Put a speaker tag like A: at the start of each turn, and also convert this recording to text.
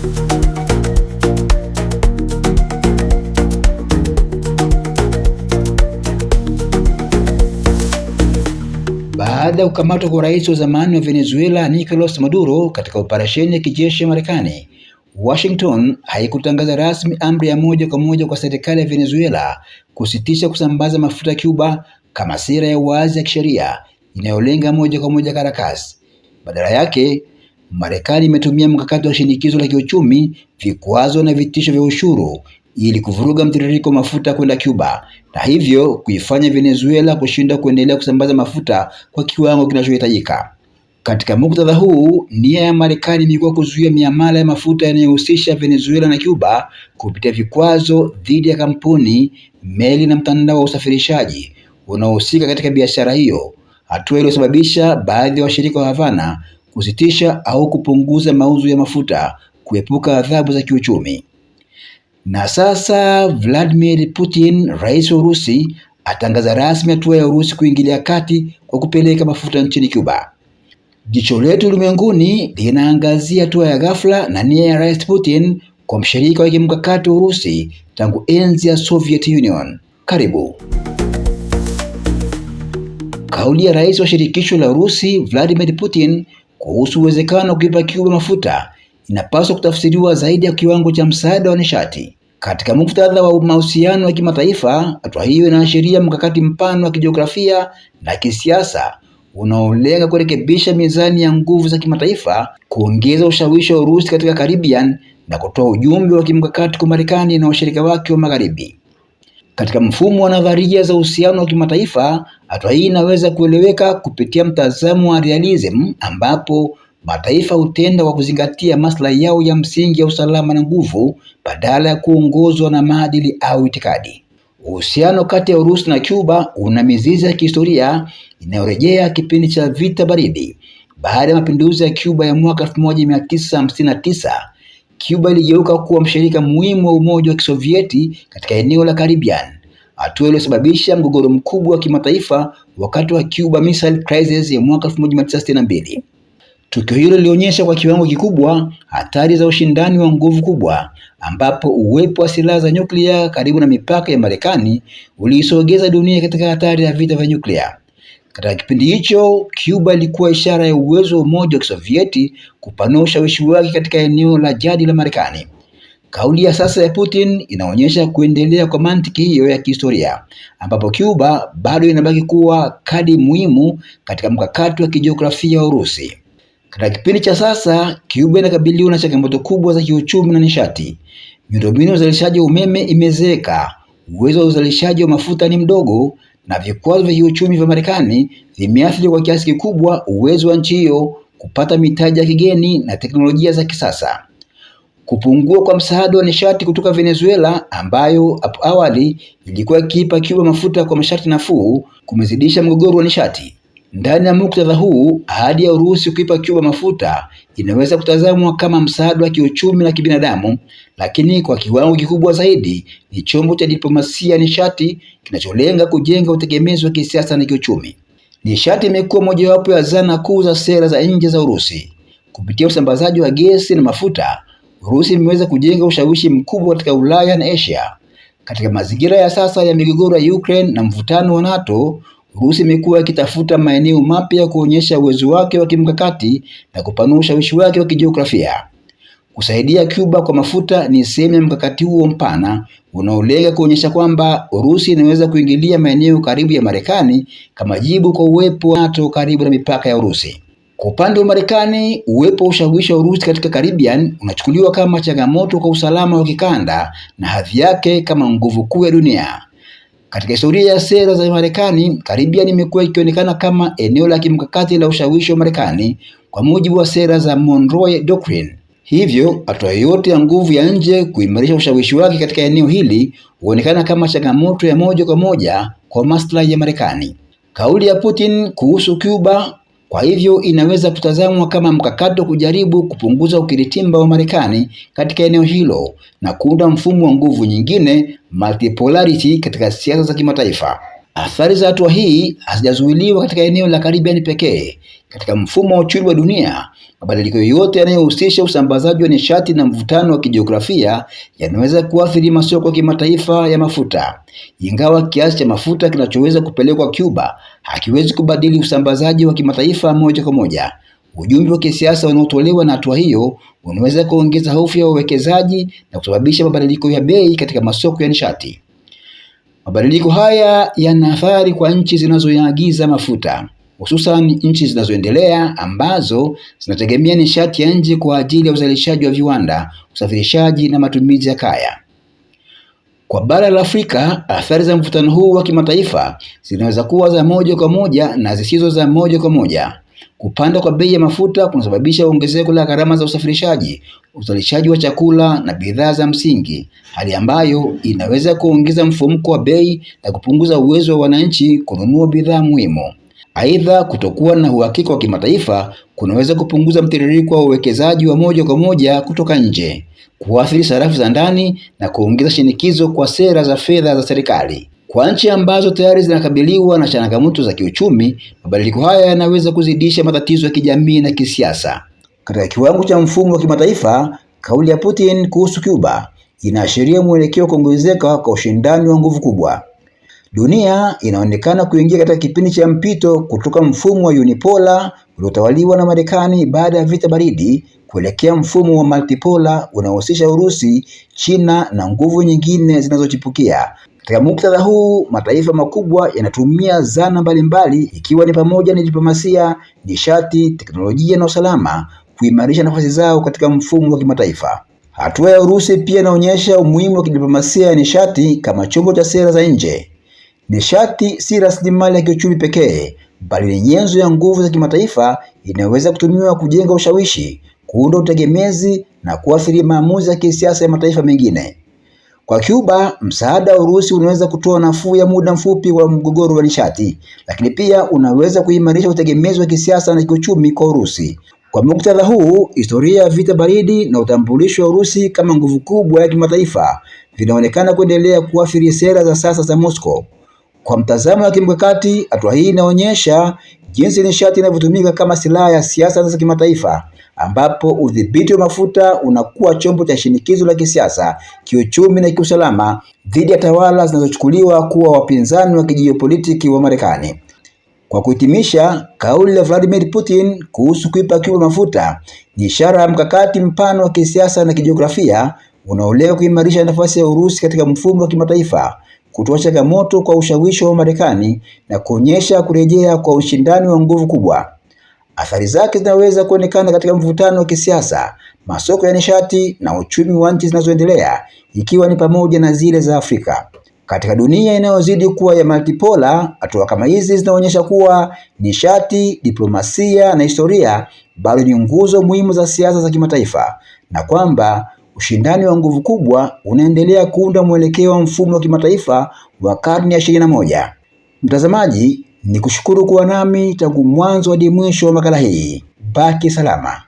A: Baada ya kukamatwa kwa rais wa zamani wa Venezuela Nicolas Maduro katika operesheni ya kijeshi ya Marekani, Washington haikutangaza rasmi amri ya moja kwa moja kwa serikali ya Venezuela kusitisha kusambaza mafuta Cuba kama sera ya wazi ya kisheria inayolenga moja kwa moja Caracas. Badala yake, Marekani imetumia mkakati wa shinikizo la kiuchumi, vikwazo na vitisho vya ushuru ili kuvuruga mtiririko wa mafuta kwenda Cuba na hivyo kuifanya Venezuela kushindwa kuendelea kusambaza mafuta kwa kiwango kinachohitajika. Katika muktadha huu, nia ya Marekani imekuwa kuzuia miamala ya mafuta yanayohusisha Venezuela na Cuba kupitia vikwazo dhidi ya kampuni, meli na mtandao wa usafirishaji unaohusika katika biashara hiyo, hatua iliyosababisha baadhi ya washirika wa Havana kusitisha au kupunguza mauzo ya mafuta kuepuka adhabu za kiuchumi. Na sasa Vladimir Putin, rais wa Urusi, atangaza rasmi hatua ya Urusi kuingilia kati kwa kupeleka mafuta nchini Cuba. Jicho letu ulimwenguni linaangazia hatua ya ghafla na nia ya Rais Putin kwa mshirika wa kimkakati wa Urusi tangu enzi ya Soviet Union. Karibu. Kauli ya rais wa shirikisho la Urusi Vladimir Putin kuhusu uwezekano wa kuipa Cuba mafuta inapaswa kutafsiriwa zaidi ya kiwango cha msaada wa nishati. Katika muktadha wa mahusiano ya kimataifa, hatua hiyo inaashiria mkakati mpana wa kijiografia na kisiasa unaolenga kurekebisha mizani ya nguvu za kimataifa, kuongeza ushawishi wa Urusi katika Caribbean na kutoa ujumbe wa kimkakati kwa Marekani na washirika wake wa Magharibi. Katika mfumo wa nadharia za uhusiano wa kimataifa, hatua hii inaweza kueleweka kupitia mtazamo wa realism ambapo mataifa hutenda kwa kuzingatia maslahi yao ya msingi ya usalama na nguvu badala ya kuongozwa na maadili au itikadi. Uhusiano kati ya Urusi na Cuba una mizizi ya kihistoria inayorejea kipindi cha vita baridi. Baada ya mapinduzi ya Cuba ya mwaka 1959, Cuba iligeuka kuwa mshirika muhimu wa Umoja wa Kisovieti katika eneo la Caribbean, hatua iliyosababisha mgogoro mkubwa wa kimataifa wakati wa Cuba Missile Crisis ya mwaka 1962. Tukio hilo lilionyesha kwa kiwango kikubwa hatari za ushindani wa nguvu kubwa, ambapo uwepo wa silaha za nyuklia karibu na mipaka ya Marekani uliisogeza dunia katika hatari ya vita vya nyuklia. Katika kipindi hicho, Cuba ilikuwa ishara ya uwezo wa Umoja wa Kisovieti kupanua ushawishi wake katika eneo la jadi la Marekani. Kauli ya sasa ya Putin inaonyesha kuendelea kwa mantiki hiyo ya kihistoria, ambapo Cuba bado inabaki kuwa kadi muhimu katika mkakati wa kijiografia wa Urusi. Katika kipindi cha sasa, Cuba inakabiliwa na changamoto kubwa za kiuchumi na nishati. Miundombinu ya uzalishaji wa umeme imezeeka, uwezo wa uzalishaji wa mafuta ni mdogo, na vikwazo vya kiuchumi vya Marekani vimeathiri kwa kiasi kikubwa uwezo wa nchi hiyo kupata mitaji ya kigeni na teknolojia za kisasa. Kupungua kwa msaada wa nishati kutoka Venezuela, ambayo hapo awali ilikuwa ikiipa Cuba mafuta kwa masharti nafuu, kumezidisha mgogoro wa nishati. Ndani ya muktadha huu, ahadi ya Urusi kuipa Cuba mafuta inaweza kutazamwa kama msaada wa kiuchumi na kibinadamu, lakini kwa kiwango kikubwa zaidi ni chombo cha diplomasia nishati kinacholenga kujenga utegemezi wa kisiasa na kiuchumi. Nishati imekuwa mojawapo ya zana kuu za sera za nje za Urusi. Kupitia usambazaji wa gesi na mafuta, Urusi imeweza kujenga ushawishi mkubwa katika Ulaya na Asia. Katika mazingira ya sasa ya migogoro ya Ukraine na mvutano wa NATO, Urusi imekuwa ikitafuta maeneo mapya kuonyesha uwezo wake wa kimkakati na kupanua ushawishi wake wa kijiografia. Kusaidia Cuba kwa mafuta ni sehemu ya mkakati huo mpana unaolenga kuonyesha kwamba Urusi inaweza kuingilia maeneo karibu ya Marekani kama jibu kwa uwepo wa NATO karibu na mipaka ya Urusi. Kwa upande wa Marekani, uwepo wa ushawishi wa Urusi katika Caribbean unachukuliwa kama changamoto kwa usalama wa kikanda na hadhi yake kama nguvu kuu ya dunia. Katika historia ya sera za Marekani, Caribbean imekuwa ikionekana kama eneo la kimkakati la ushawishi wa Marekani kwa mujibu wa sera za Monroe Doctrine. Hivyo, hatua yoyote ya nguvu ya nje kuimarisha ushawishi wake katika eneo hili huonekana kama changamoto ya moja kwa moja kwa maslahi ya Marekani. Kauli ya Putin kuhusu Cuba kwa hivyo inaweza kutazamwa kama mkakati wa kujaribu kupunguza ukiritimba wa Marekani katika eneo hilo na kuunda mfumo wa nguvu nyingine, multipolarity, katika siasa za kimataifa. Athari za hatua hii hazijazuiliwa katika eneo la Caribbean pekee. Katika mfumo wa uchumi wa dunia, mabadiliko yoyote yanayohusisha usambazaji wa nishati na mvutano wa kijiografia yanaweza kuathiri masoko ya kimataifa ya mafuta. Ingawa kiasi cha mafuta kinachoweza kupelekwa Cuba hakiwezi kubadili usambazaji wa kimataifa moja kwa moja, ujumbe wa kisiasa unaotolewa na hatua hiyo unaweza kuongeza hofu ya wawekezaji na kusababisha mabadiliko ya bei katika masoko ya nishati. Mabadiliko haya yana athari kwa nchi zinazoyaagiza mafuta, hususan nchi zinazoendelea ambazo zinategemea nishati ya nje kwa ajili ya uzalishaji wa viwanda, usafirishaji na matumizi ya kaya. Kwa bara la Afrika, athari za mvutano huu wa kimataifa zinaweza kuwa za moja kwa moja na zisizo za moja kwa moja. Kupanda kwa bei ya mafuta kunasababisha ongezeko la gharama za usafirishaji, uzalishaji wa chakula na bidhaa za msingi, hali ambayo inaweza kuongeza mfumuko wa bei na kupunguza uwezo wa wananchi kununua bidhaa muhimu. Aidha, kutokuwa na uhakika wa kimataifa kunaweza kupunguza mtiririko wa uwekezaji wa moja kwa moja kutoka nje, kuathiri sarafu za ndani na kuongeza shinikizo kwa sera za fedha za serikali. Kwa nchi ambazo tayari zinakabiliwa na changamoto za kiuchumi, mabadiliko haya yanaweza kuzidisha matatizo ya kijamii na kisiasa. Katika kiwango cha mfumo wa kimataifa, kauli ya Putin kuhusu Cuba inaashiria mwelekeo kuongezeka kwa ushindani wa nguvu kubwa. Dunia inaonekana kuingia katika kipindi cha mpito kutoka mfumo wa unipolar uliotawaliwa na Marekani baada ya vita baridi kuelekea mfumo wa multipolar unaohusisha Urusi, China na nguvu nyingine zinazochipukia. Katika muktadha huu, mataifa makubwa yanatumia zana mbalimbali ikiwa ni pamoja na diplomasia, nishati, teknolojia na usalama kuimarisha nafasi zao katika mfumo wa kimataifa. Hatua ya Urusi pia inaonyesha umuhimu wa kidiplomasia ya nishati kama chombo cha sera za nje. Nishati si rasilimali ya kiuchumi pekee, bali ni nyenzo ya nguvu za kimataifa inayoweza kutumiwa kujenga ushawishi, kuunda utegemezi na kuathiri maamuzi ya kisiasa ya mataifa mengine. Kwa Cuba, msaada wa Urusi unaweza kutoa nafuu ya muda mfupi wa mgogoro wa nishati, lakini pia unaweza kuimarisha utegemezi wa kisiasa na kiuchumi kwa Urusi. Kwa muktadha huu, historia ya vita baridi na utambulisho wa Urusi kama nguvu kubwa ya kimataifa vinaonekana kuendelea kuathiri sera za sasa za Moscow. Kwa mtazamo wa kimkakati, hatua hii inaonyesha jinsi nishati inavyotumika kama silaha ya siasa za kimataifa, ambapo udhibiti wa mafuta unakuwa chombo cha shinikizo la kisiasa, kiuchumi na kiusalama dhidi ya tawala zinazochukuliwa kuwa wapinzani wa kijiopolitiki wa Marekani. Kwa kuhitimisha, kauli ya Vladimir Putin kuhusu kuipa Cuba mafuta ni ishara ya mkakati mpana wa kisiasa na kijiografia unaolenga kuimarisha nafasi ya Urusi katika mfumo wa kimataifa, kutoa changamoto kwa ushawishi wa Marekani na kuonyesha kurejea kwa ushindani wa nguvu kubwa. Athari zake zinaweza kuonekana katika mvutano wa kisiasa, masoko ya nishati na uchumi wa nchi zinazoendelea, ikiwa ni pamoja na zile za Afrika. Katika dunia inayozidi kuwa ya multipolar, hatua kama hizi zinaonyesha kuwa nishati, diplomasia na historia bado ni nguzo muhimu za siasa za kimataifa, na kwamba ushindani wa nguvu kubwa unaendelea kuunda mwelekeo wa mfumo wa kimataifa wa karne ya 21. Mtazamaji, ni kushukuru kuwa nami tangu mwanzo hadi mwisho wa makala hii. Baki salama.